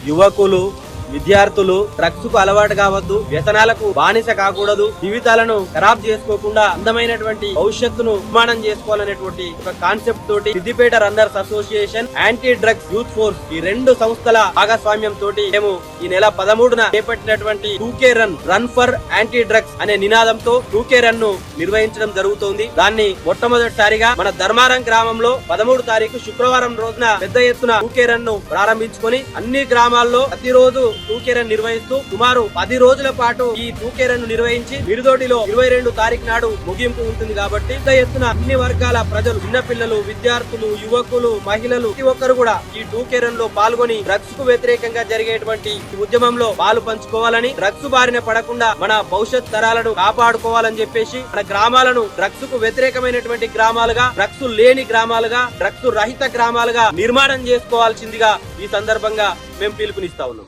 యువకులు విద్యార్థులు డ్రగ్స్ కు అలవాటు కావద్దు, వ్యసనాలకు బానిస కాకూడదు, జీవితాలను ఖరాబ్ చేసుకోకుండా అందమైనటువంటి భవిష్యత్తును నిర్మాణం చేసుకోవాలనేటువంటి ఒక కాన్సెప్ట్ తోటి Siddipet runners association, anti drugs youth force ఈ రెండు సంస్థల భాగస్వామ్యం తోటి మేము ఈ నెల 13న చేపట్టినటువంటి 2K run for anti drugs అనే నినాదంతో 2K రన్ ను నిర్వహించడం జరుగుతోంది. దాన్ని మొట్టమొదటిసారిగా మన ధర్మారం గ్రామంలో 13 తారీఖు శుక్రవారం రోజున పెద్ద ఎత్తున 2K రన్ ను ప్రారంభించుకొని అన్ని గ్రామాల్లో ప్రతిరోజు 2K రన్ నిర్వహిస్తూ సుమారు 10 రోజుల పాటు ఈ 2K రన్ ను నిర్వహించి మిరుదోటిలో 22 తారీఖు నాడు ముగింపు ఉంటుంది. కాబట్టి పెద్ద ఎత్తున అన్ని వర్గాల ప్రజలు, చిన్నపిల్లలు, విద్యార్థులు, యువకులు, మహిళలు ప్రతి ఒక్కరు కూడా ఈ 2K రన్ లో పాల్గొని డ్రగ్స్ కు వ్యతిరేకంగా జరిగేటువంటి ఉద్యమంలో పాలు పంచుకోవాలని, డ్రగ్స్ బారిన పడకుండా మన భవిష్యత్ తరాలను కాపాడుకోవాలని చెప్పేసి మన గ్రామాలను డ్రగ్స్ కు వ్యతిరేకమైనటువంటి గ్రామాలుగా, డ్రగ్స్ లేని గ్రామాలుగా, డ్రగ్స్ రహిత గ్రామాలుగా నిర్మాణం చేసుకోవాల్సిందిగా ఈ సందర్భంగా మేము పిలుపునిస్తా ఉన్నాం.